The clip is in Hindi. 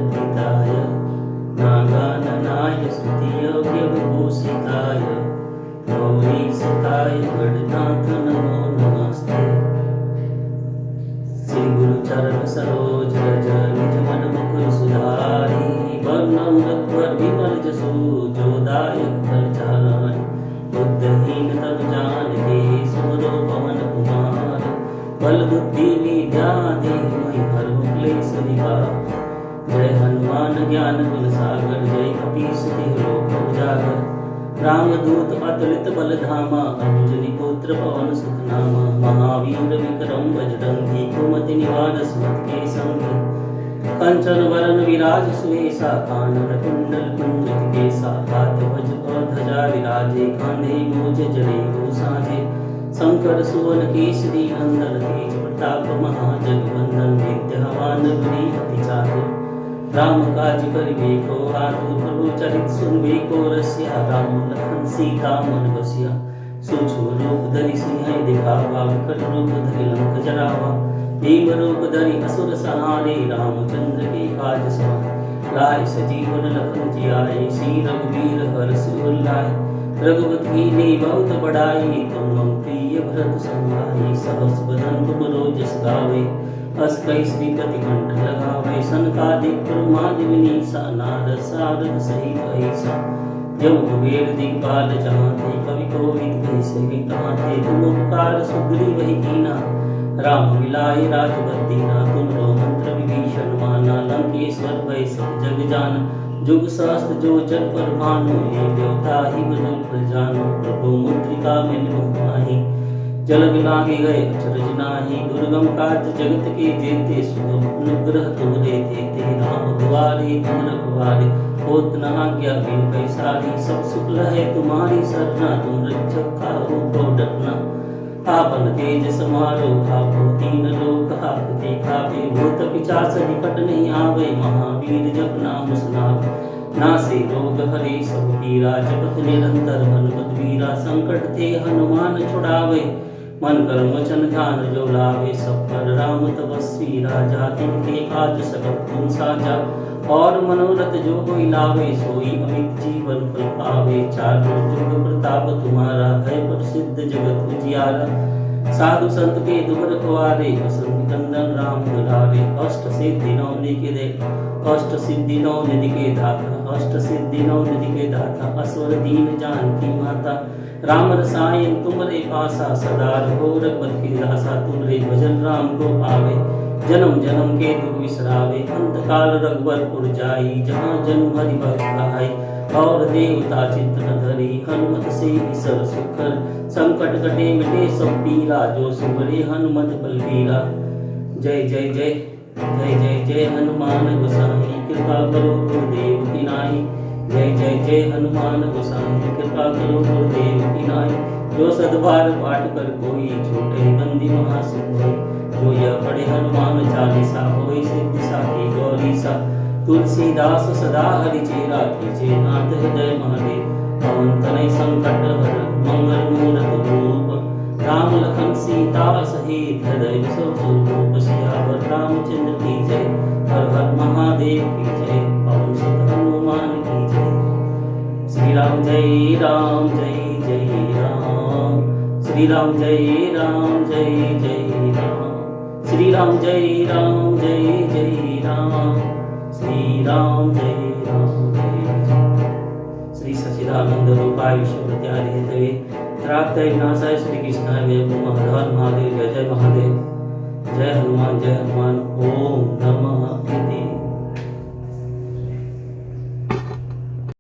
जगद्धिताय नागाननाय स्तुतियोग्यविभूषिताय गौरीसुताय गणनाथ नमो नमस्ते। श्री गुरु चरण सरोज रज निज मन मुकुर सुधारी वर्णम रघुवर विमल जसु जोदायक फल चारि बुद्धहीन तनु जानिके सुमरो पवन कुमार बल बुद्धि विद्या देहि महि हरहु क्लेश निवार। जय हनुमान ज्ञान गुण सागर जय कपीस तिहुँ लोक उजागर रामदूत अतुलित बल धामा अंजनी पुत्र पवन सुत नामा महावीर विक्रम बजरंगी कुमति निवार सुमति के संगी कंचन वरण विराज सुवेशा कानन कुंडल कुंजित केसा हाथ वज और ध्वजा विराजे कांधे मूज जनेऊ साजे शंकर सुवन केसरी नंदन तेज प्रताप महाजगवंदन विद्यावान गुणी अति चातुर राम काज करिबे को आतुर प्रभु चरित सुनबे को रसिया राम लखन सीता मन बसिया सूक्ष्म रूप धरि सिंह दिखावा विकट रूप धरि लंक जरावा भीम रूप धरि असुर संहारे रामचंद्र के काज सवारे लाए सजीवन लखन जियाए श्री रघुवीर हर्ष उर लाए रघुपति कीन्ही बहुत बड़ाई तुम मम प्रिय भरत संभाई सहस बदन तुम रोजस गावे अस कई श्रीपति कंठ लगावे सनकादिक ब्रह्मादि विनीसा नारद सारद सहित ऐसा जब कुबेर दिखपाल चाहते कवि कोविद कैसे कहते तुम उपकार सुग्रीव वही कीना राम मिलाए राजपति दीना तुमरो मंत्र विभीषण माना लंकेश्वर भय सब जग जान जुग सहस्त्र जो जग पर भानु ये देवता ही बदल पर जानो प्रभु मुद्रिका में मुख माही जल बिलागे गए अचरज नाही दुर्गम काज जगत के जेते सुगम अनुग्रह तुमरे देते राम दुआरे तुम रखवारे होत न आज्ञा बिन पैसारी सब सुख है तुम्हारी सरना तुम रक्षक काहू को डरना आपन तेज समारो आपो तीन लोक हाकते काबे भूत पिशाच निकट नहीं आवे महावीर जप नाम सुनावे नासे रोग हरे सब पीरा जपत निरंतर मन वीरा संकट ते हनुमान छुड़ावे मन कर्म वचन ध्यान जो लावे सब पर राम तपस्वी राजा तिनके काज सकल तुम साजा और मनोरथ जो कोई लावे सोई अमित जीवन फल पावे चारों जुग प्रताप तुम्हारा है प्रसिद्ध जगत उजियारा साधु संत के दुबर रखवारे वसंत कंदन राम दुलारे अष्ट सिद्धि नौ निधि के अष्ट सिद्धि नौ निधि के दाता अष्ट सिद्धि नौ निधि के दाता असवर दीन जानकी माता राम रसायन तुमरे पासा सदा रहो रघुपति की दासा तुमरे भजन राम को पावे जन्म जन्म के दुख विसरावे अंत काल रघुवरपुर जाई जहाँ जन्म हरि भक्त कहाई और देवता चित्त न धरी हनुमत से ईश्वर सुखर संकट कटे मिटे सब पीरा जो सुमरे हनुमत बलबीरा। जय जय जय जय जय जय हनुमान गोसाई कृपा करो गुरुदेव की नाई जय जय जय हनुमान गोसाई कृपा करो गुरुदेव की नाई जो सद्भार पाठ कर कोई छोटे बंदी महासुख जो यह पढ़े हनुमान चालीसा होई सिद्धि साखी गौरी सा तुलसीदास सदा हरि चेरा कीजे नाथ हृदय महादेव पवन तनय संकट हर मंगल मूरत रूप राम लखन सीता सहित हृदय स्वरूप सियावर रामचंद्र की जय हर हर महादेव की जय पवन सुत हनुमान की जय। श्री राम जय राम जय जय राम श्री राम जय राम जय जय राम श्री राम जय राम जय जय राम श्री राम जय राम जय जय। श्री सच्चिदानंद रूपाय विश्वविद्यालय हेतवे त्राक्तय विनाशाय श्री कृष्णाय वै हर हर महादेव जय जय महादेव जय हनुमान ओम नमः